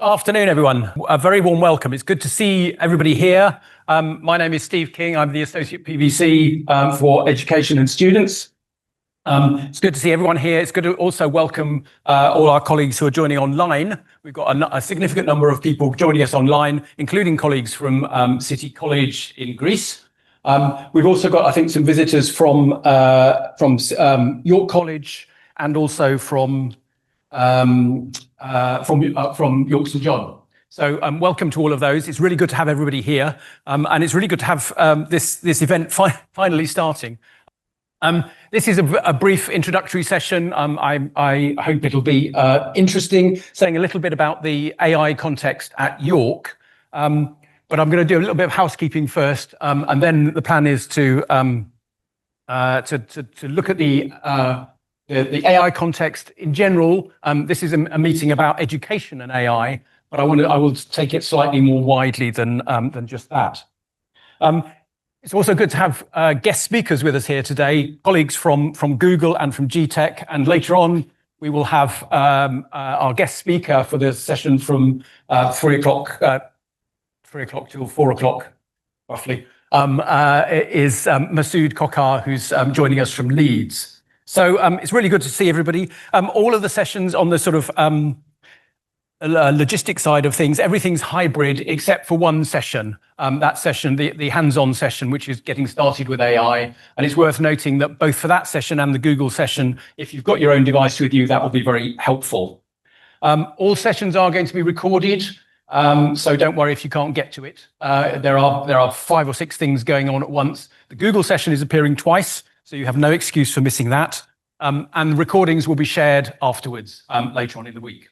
Afternoon, everyone. A very warm welcome. It's good to see everybody here. My name is Steve King. I'm the Associate PVC for Education and Students. It's good to see everyone here. It's good to also welcome all our colleagues who are joining online. We've got a significant number of people joining us online, including colleagues from City College in Greece. We've also got, I think, some visitors from York College and also from YorkSU John. So welcome to all of those. It's really good to have everybody here, and it's really good to have this event finally starting. This is a brief introductory session. I hope it'll be interesting, saying a little bit about the AI context at York. But I'm going to do a little bit of housekeeping first, and then the plan is to look at the AI context in general. This is a meeting about education and AI, but I will take it slightly more widely than just that. It's also good to have guest speakers with us here today, colleagues from Google and from GTech, and later on we will have our guest speaker for the session from 3 o'clock till 4 o'clock, roughly, is Masood Kokar, who's joining us from Leeds. So it's really good to see everybody. All of the sessions on the sort of logistic side of things, everything's hybrid except for one session. That session, the hands-on session, which is getting started with AI. And it's worth noting that both for that session and the Google session, if you've got your own device with you, that will be very helpful. All sessions are going to be recorded, so don't worry if you can't get to it. There are 5 or 6 things going on at once. The Google session is appearing twice, so you have no excuse for missing that. And recordings will be shared afterwards, later on in the week.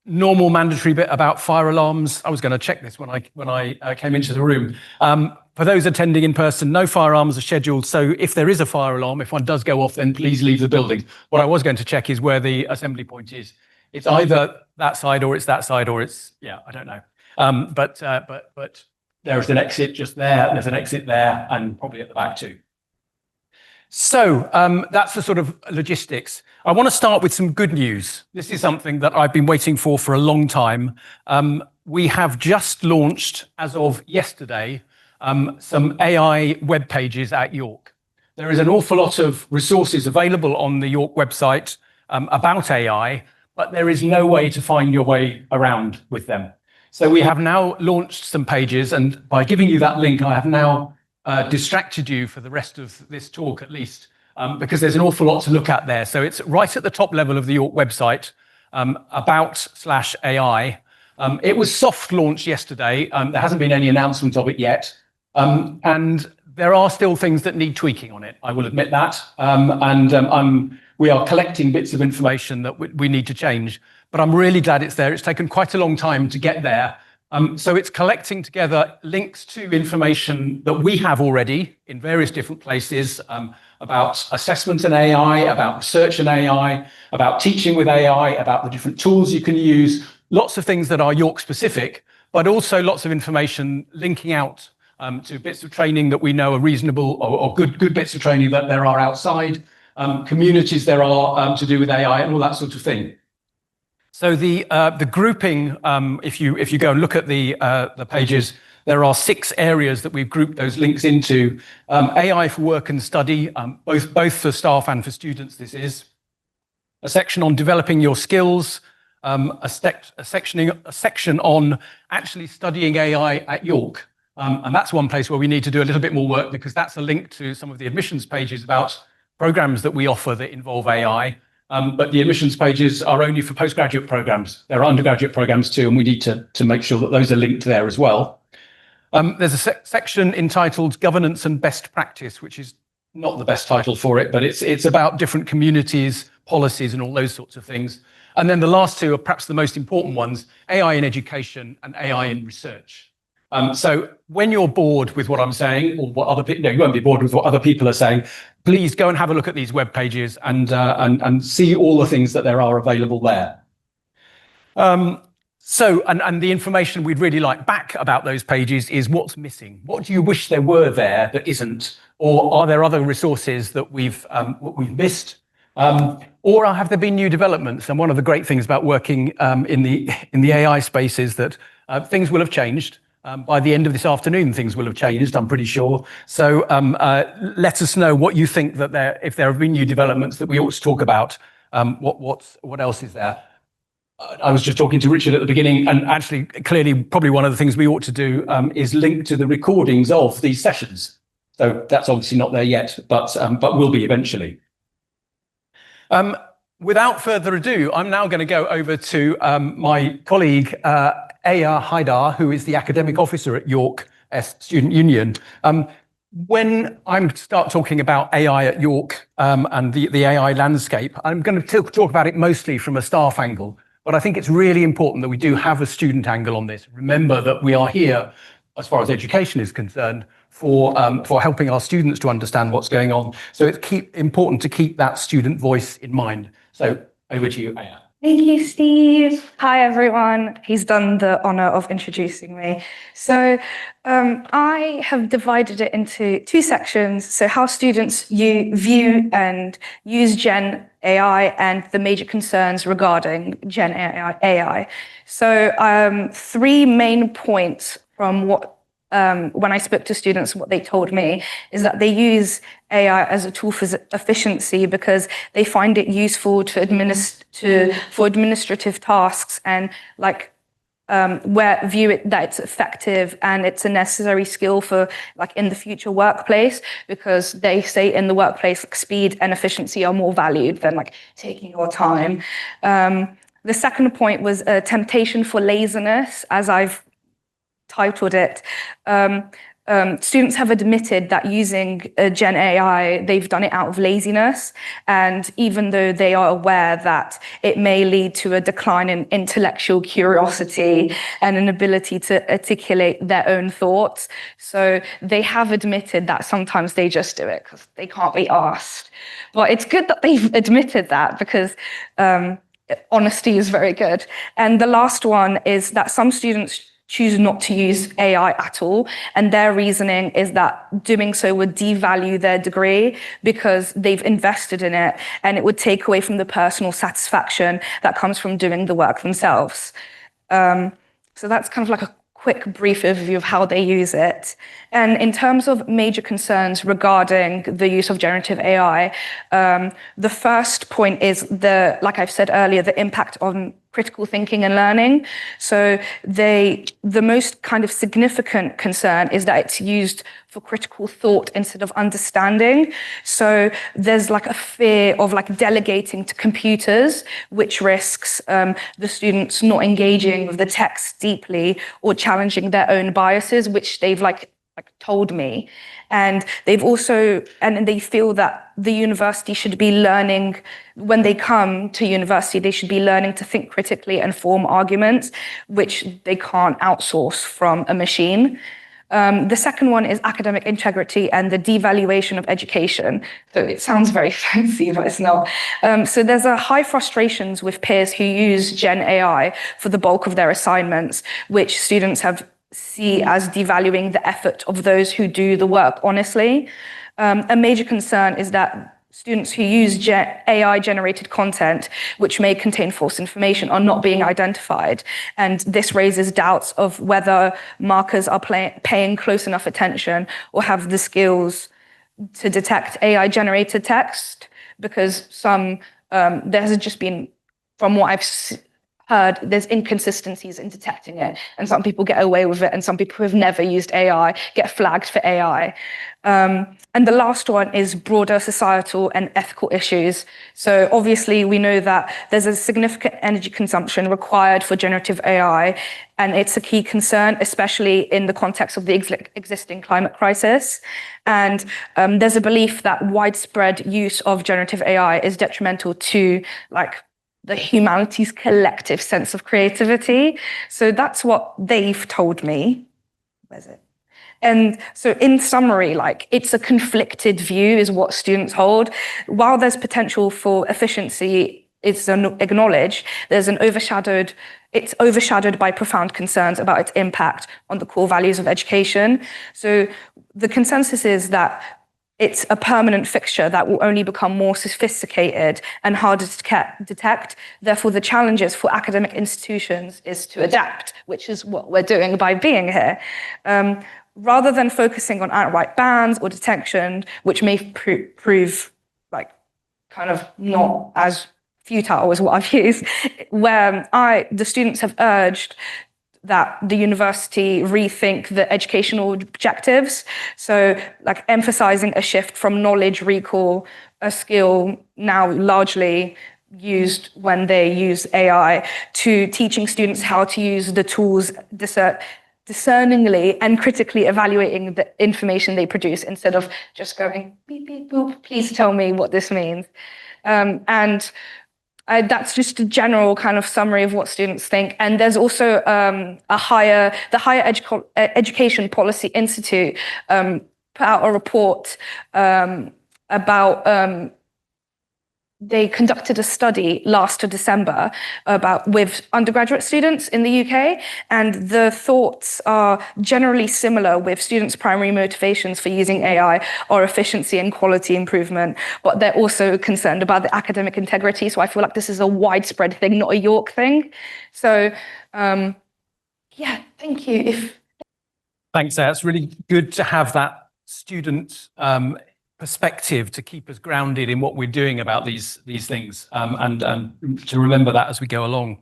Normal mandatory bit about fire alarms. I was going to check this when I came into the room. For those attending in person, no fire alarms are scheduled. So if there is a fire alarm, if one does go off, then please leave the building. What I was going to check is where the assembly point is. It's either that side or it's that side, or it's, yeah, I don't know. But there's an exit just there. There's an exit there, and probably at the back too. So that's the sort of logistics. I want to start with some good news. This is something that I've been waiting for a long time. We have just launched, as of yesterday, some AI web pages at York. There is an awful lot of resources available on the York website about AI, but there is no way to find your way around with them. So we have now launched some pages, and by giving you that link, I have now distracted you for the rest of this talk, at least, because there's an awful lot to look at there. So it's right at the top level of the York website, about/AI. It was soft launched yesterday. There hasn't been any announcement of it yet. And there are still things that need tweaking on it, I will admit that. We are collecting bits of information that we need to change. But I'm really glad it's there. It's taken quite a long time to get there. So it's collecting together links to information that we have already in various different places, about assessment and AI, about research and AI, about teaching with AI, about the different tools you can use, lots of things that are York specific, but also lots of information linking out to bits of training that we know are reasonable, or good bits of training that there are outside, communities there are to do with AI, and all that sort of thing. So the grouping, if you go and look at the pages, there are 6 areas that we've grouped those links into. AI for work and study, both for staff and for students. This is a section on developing your skills, a section on actually studying AI at York, and that's one place where we need to do a little bit more work, because that's a link to some of the admissions pages about programs that we offer that involve AI. But the admissions pages are only for postgraduate programs. There are undergraduate programs too, and we need to make sure that those are linked there as well. There's a section entitled Governance and Best Practice, which is not the best title for it, but it's about different communities, policies, and all those sorts of things. And then the last 2 are perhaps the most important ones: AI in education and AI in research. So when you're bored with what I'm saying, or what other people, no, you won't be bored with what other people are saying, please go and have a look at these web pages and see all the things that there are available there. So the information we'd really like back about those pages is what's missing. What do you wish there were there that isn't? Or are there other resources that we've missed? Or have there been new developments? And one of the great things about working in the AI space is that things will have changed. By the end of this afternoon, things will have changed, I'm pretty sure. So let us know what you think that if there have been new developments that we ought to talk about. What else is there? I was just talking to Richard at the beginning, and actually, clearly, probably one of the things we ought to do is link to the recordings of these sessions. So that's obviously not there yet, but will be eventually. Without further ado, I'm now going to go over to my colleague, Haidar, who is the academic officer at York Student Union. When I start talking about AI at York and the AI landscape, I'm going to talk about it mostly from a staff angle. But I think it's really important that we do have a student angle on this. Remember that we are here, as far as education is concerned, for helping our students to understand what's going on. So it's important to keep that student voice in mind. So over to you, Aya. Thank you, Steve. Hi, everyone. He's done the honor of introducing me. So I have divided it into two sections. So how students view and use Gen AI and the major concerns regarding Gen AI. So 3 main points from what when I spoke to students, what they told me is that they use AI as a tool for efficiency because they find it useful for administrative tasks and view it that it's effective and it's a necessary skill for in the future workplace, because they say in the workplace speed and efficiency are more valued than taking your time. The second point was a temptation for laziness, as I've titled it. Students have admitted that using Gen AI, they've done it out of laziness. And even though they are aware that it may lead to a decline in intellectual curiosity and an ability to articulate their own thoughts, so they have admitted that sometimes they just do it because they can't be asked. But it's good that they've admitted that, because honesty is very good. And the last one is that some students choose not to use AI at all. And their reasoning is that doing so would devalue their degree because they've invested in it, and it would take away from the personal satisfaction that comes from doing the work themselves. So that's kind of a quick brief overview of how they use it. And in terms of major concerns regarding the use of generative AI, the first point is like I've said earlier, the impact on critical thinking and learning. So the most kind of significant concern is that it's used for critical thought instead of understanding. So there's a fear of delegating to computers, which risks the students not engaging with the text deeply or challenging their own biases, which they've told me. And they've also, and they feel that the university should be learning, when they come to university, they should be learning to think critically and form arguments, which they can't outsource from a machine. The second one is academic integrity and the devaluation of education. So it sounds very fancy, but it's not. So there's a high frustrations with peers who use Gen AI for the bulk of their assignments, which students see as devaluing the effort of those who do the work honestly. A major concern is that students who use AI-generated content, which may contain false information, are not being identified. And this raises doubts of whether markers are paying close enough attention or have the skills to detect AI-generated text, because there has just been, from what I've heard, there's inconsistencies in detecting it, and some people get away with it, and some people who have never used AI get flagged for AI. And the last one is broader societal and ethical issues. So obviously we know that there's a significant energy consumption required for generative AI, and it's a key concern, especially in the context of the existing climate crisis. And there's a belief that widespread use of generative AI is detrimental to the humanity's collective sense of creativity. So that's what they've told me. Where's it? And so in summary, it's a conflicted view is what students hold. While there's potential for efficiency, it's acknowledged, it's overshadowed by profound concerns about its impact on the core values of education. So the consensus is that it's a permanent fixture that will only become more sophisticated and harder to detect. Therefore, the challenges for academic institutions is to adapt, which is what we're doing by being here. Rather than focusing on outright bans or detection, which may prove like kind of not as futile as what I've used, where the students have urged that the university rethink the educational objectives. So like emphasizing a shift from knowledge recall, a skill now largely used when they use AI, to teaching students how to use the tools discerningly and critically evaluating the information they produce instead of just going beep, beep, boop, please tell me what this means. That's just a general kind of summary of what students think. And there's also the Higher Education Policy Institute put out a report about they conducted a study last December with undergraduate students in the UK, and the thoughts are generally similar, with students' primary motivations for using AI are efficiency and quality improvement, but they're also concerned about the academic integrity. So I feel like this is a widespread thing, not a York thing. So yeah, thank you. Thanks, Sarah. It's really good to have that student perspective to keep us grounded in what we're doing about these things, and to remember that as we go along.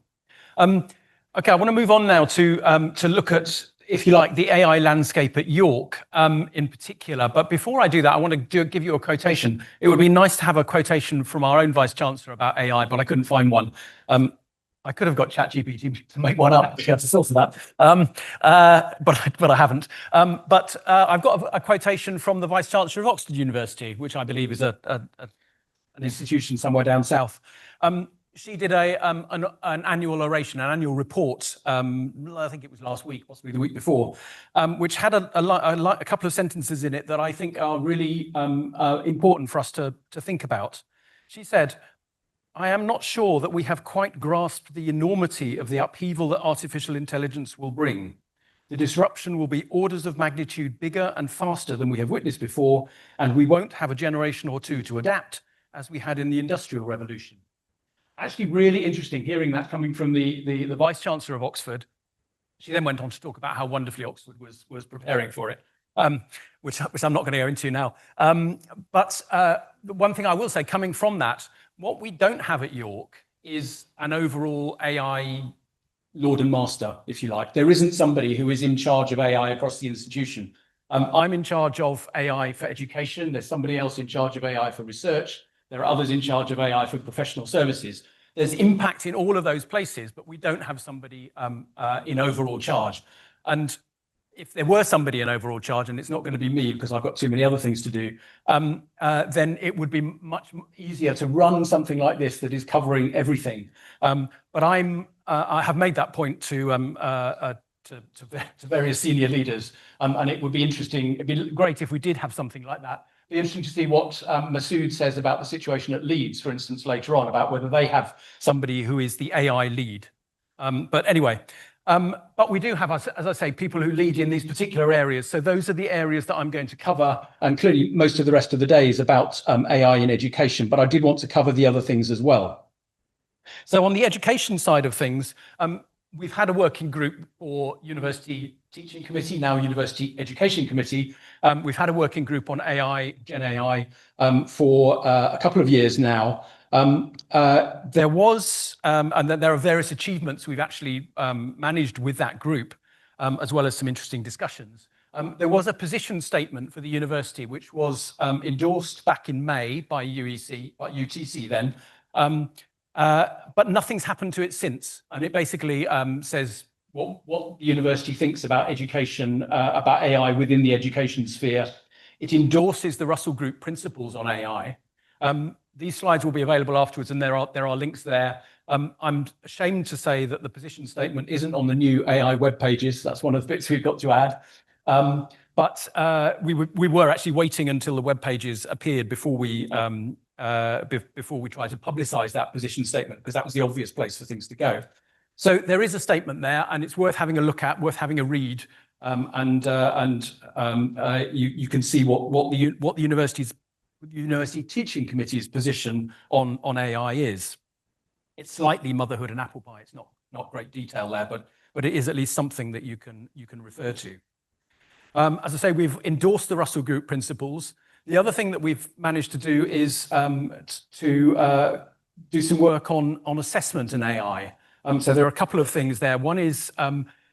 Okay, I want to move on now to look at, if you like, the AI landscape at York in particular. But before I do that, I want to give you a quotation. It would be nice to have a quotation from our own Vice-Chancellor about AI, but I couldn't find one. I could have got ChatGPT to make one up if you had to filter that, but I haven't. But I've got a quotation from the Vice-Chancellor of Oxford University, which I believe is an institution somewhere down south. She did an annual oration, an annual report, I think it was last week, possibly the week before, which had a couple of sentences in it that I think are really important for us to think about. She said, "I am not sure that we have quite grasped the enormity of the upheaval that artificial intelligence will bring. The disruption will be orders of magnitude bigger and faster than we have witnessed before, and we won't have a generation or two to adapt, as we had in the Industrial Revolution." Actually, really interesting hearing that coming from the Vice-Chancellor of Oxford. She then went on to talk about how wonderfully Oxford was preparing for it, which I'm not going to go into now. But the one thing I will say, coming from that, what we don't have at York is an overall AI lord and master, if you like. There isn't somebody who is in charge of AI across the institution. I'm in charge of AI for education. There's somebody else in charge of AI for research. There are others in charge of AI for professional services. There's impact in all of those places, but we don't have somebody in overall charge. And if there were somebody in overall charge, and it's not going to be me because I've got too many other things to do, then it would be much easier to run something like this that is covering everything. But I have made that point to various senior leaders, and it would be interesting. It'd be great if we did have something like that. It'd be interesting to see what Masood says about the situation at Leeds, for instance, later on, about whether they have somebody who is the AI lead. But anyway. But we do have, as I say, people who lead in these particular areas. So those are the areas that I'm going to cover. And clearly, most of the rest of the day is about AI in education. But I did want to cover the other things as well. So on the education side of things, we've had a working group for University Teaching Committee, now University Education Committee. We've had a working group on AI, Gen AI, for a couple of years now. There was, and then there are various achievements we've actually managed with that group, as well as some interesting discussions. There was a position statement for the university, which was endorsed back in May by UTC then, but nothing's happened to it since. And it basically says what the university thinks about education, about AI within the education sphere. It endorses the Russell Group principles on AI. These slides will be available afterwards, and there are links there. I'm ashamed to say that the position statement isn't on the new AI web pages. That's one of the bits we've got to add. But we were actually waiting until the web pages appeared before we tried to publicize that position statement, because that was the obvious place for things to go. So there is a statement there, and it's worth having a look at, worth having a read. You can see what the university teaching committee's position on AI is. It's slightly motherhood and apple pie. It's not great detail there, but it is at least something that you can refer to. As I say, we've endorsed the Russell Group principles. The other thing that we've managed to do is to do some work on assessment and AI. So there are a couple of things there. One is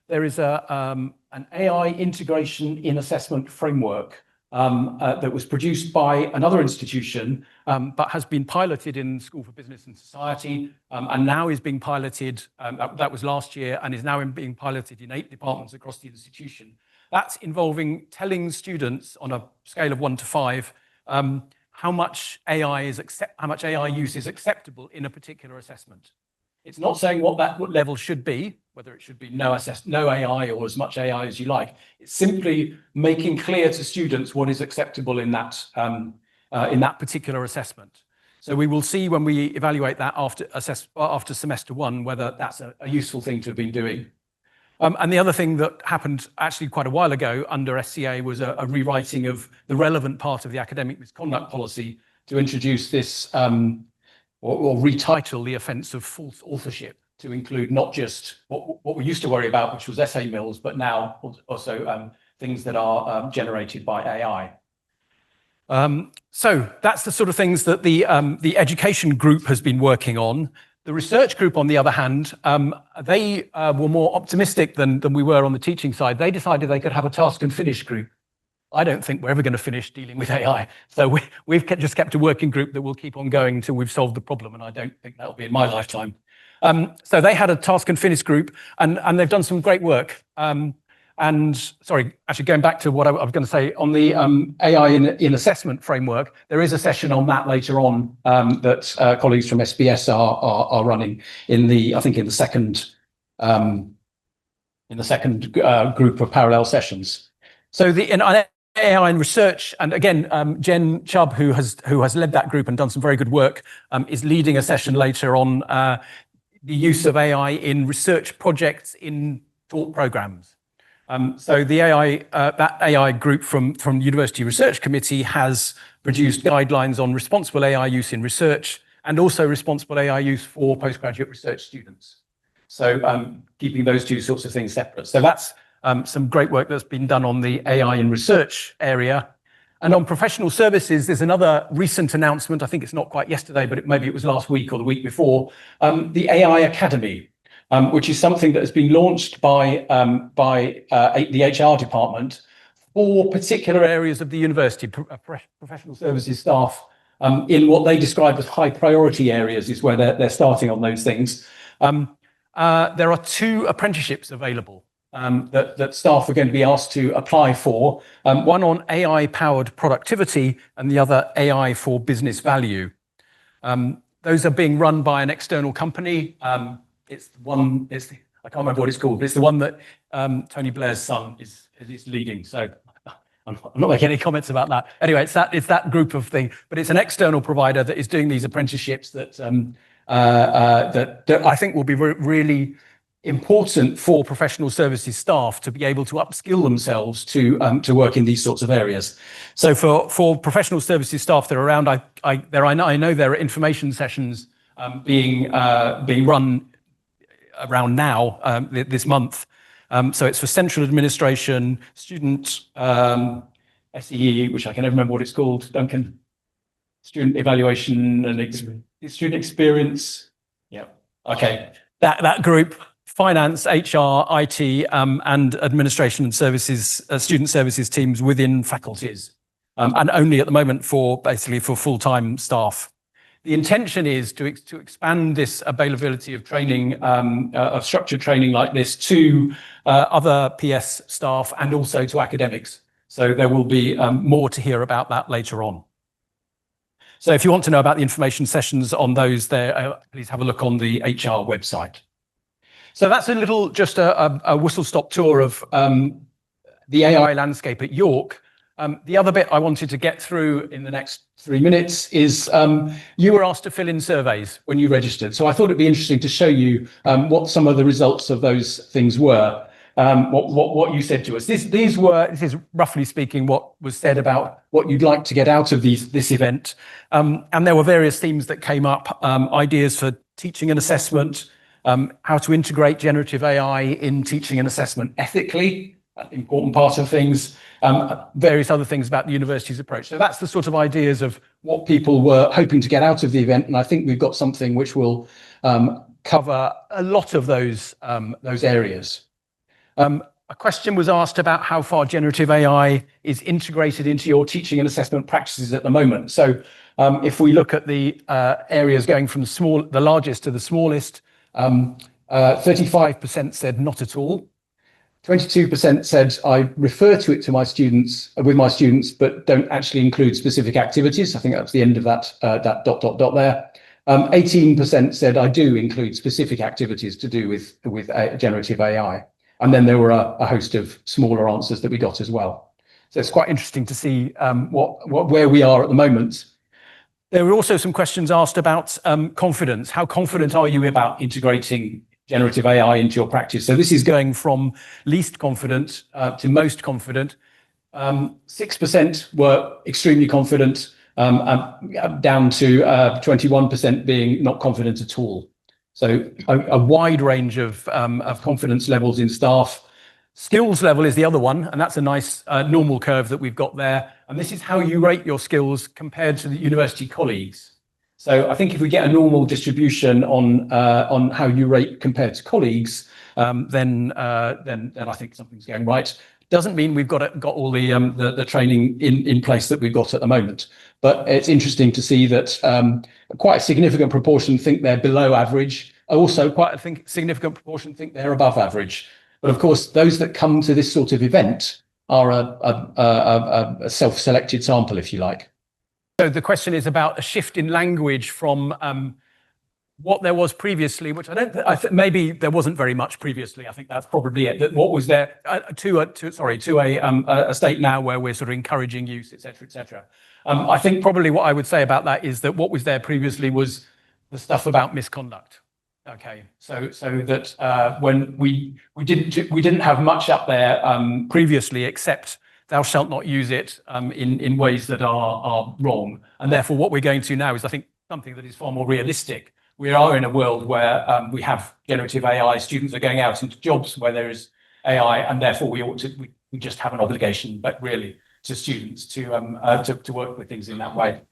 there is an AI integration in assessment framework that was produced by another institution, but has been piloted in School for Business and Society, and now is being piloted, that was last year, and is now being piloted in 8 departments across the institution. That's involving telling students on a scale of 1 to 5 how much AI use is acceptable in a particular assessment. It's not saying what that level should be, whether it should be no AI or as much AI as you like. It's simply making clear to students what is acceptable in that particular assessment. So we will see when we evaluate that after semester 1 whether that's a useful thing to have been doing. And the other thing that happened actually quite a while ago under SCA was a rewriting of the relevant part of the academic misconduct policy to introduce this or retitle the offence of false authorship to include not just what we used to worry about, which was essay mills, but now also things that are generated by AI. So that's the sort of things that the education group has been working on. The research group, on the other hand, they were more optimistic than we were on the teaching side. They decided they could have a task and finish group. I don't think we're ever going to finish dealing with AI. So we've just kept a working group that will keep on going until we've solved the problem, and I don't think that'll be in my lifetime. So they had a task and finish group, and they've done some great work. And sorry, actually going back to what I was going to say on the AI in assessment framework, there is a session on that later on that colleagues from SBS are running I think in the second group of parallel sessions. So in AI in research, and again, Jen Chubb, who has led that group and done some very good work, is leading a session later on the use of AI in research projects in taught programs. So the that AI group from University Research Committee has produced guidelines on responsible AI use in research and also responsible AI use for postgraduate research students. So keeping those two sorts of things separate. So that's some great work that's been done on the AI in research area. And on professional services, there's another recent announcement. I think it's not quite yesterday, but maybe it was last week or the week before, the AI Academy. Which is something that has been launched by the HR department for particular areas of the university, professional services staff in what they describe as high priority areas is where they're starting on those things. There are 2 apprenticeships available that staff are going to be asked to apply for, one on AI-powered productivity and the other AI for business value. Those are being run by an external company. I can't remember what it's called, but it's the one that Tony Blair's son is leading. So I'm not making any comments about that. Anyway, it's that group of thing, but it's an external provider that is doing these apprenticeships that I think will be really important for professional services staff to be able to upskill themselves to work in these sorts of areas. So for professional services staff that are around, I know there are information sessions being run around now this month. So it's for central administration, student SEE, which I can never remember what it's called, Duncan, student evaluation and student experience. Yeah, okay, that group, finance, HR, IT, and administration and services, student services teams within faculties, and only at the moment basically for full-time staff. The intention is to expand this availability of training, of structured training like this to other PS staff and also to academics. So there will be more to hear about that later on. So if you want to know about the information sessions on those there, please have a look on the HR website. So that's a little, just a whistle-stop tour of the AI landscape at York. The other bit I wanted to get through in the next 3 minutes is you were asked to fill in surveys when you registered. So I thought it'd be interesting to show you what some of the results of those things were. what you said to us. This is roughly speaking what was said about what you'd like to get out of this event. And there were various themes that came up, ideas for teaching and assessment, how to integrate generative AI in teaching and assessment ethically, an important part of things, various other things about the university's approach. So that's the sort of ideas of what people were hoping to get out of the event. And I think we've got something which will cover a lot of those areas. A question was asked about how far generative AI is integrated into your teaching and assessment practices at the moment. So if we look at the areas going from the largest to the smallest, 35% said not at all. 22% said I refer to it to my students with my students, but don't actually include specific activities. I think that's the end of that there. 18% said I do include specific activities to do with generative AI. And then there were a host of smaller answers that we got as well. So it's quite interesting to see where we are at the moment. There were also some questions asked about confidence. How confident are you about integrating generative AI into your practice? So this is going from least confident to most confident. 6% were extremely confident, down to 21% being not confident at all. So a wide range of confidence levels in staff. Skills level is the other one, and that's a nice normal curve that we've got there. And this is how you rate your skills compared to the university colleagues. So I think if we get a normal distribution on how you rate compared to colleagues, then I think something's going right. Doesn't mean we've got all the training in place that we've got at the moment. But it's interesting to see that quite a significant proportion think they're below average. Also, quite a significant proportion think they're above average. But of course, those that come to this sort of event are a self-selected sample, if you like. So the question is about a shift in language from what there was previously, which I think maybe there wasn't very much previously. I think that's probably it. That what was there to a state now where we're sort of encouraging use, et cetera, et cetera. I think probably what I would say about that is that what was there previously was the stuff about misconduct. Okay, so that when we didn't have much up there previously, except thou shalt not use it in ways that are wrong. And therefore, what we're going to now is, I think, something that is far more realistic. We are in a world where we have generative AI. Students are going out into jobs where there is AI, and therefore we just have an obligation, but really to students to work with things in that way.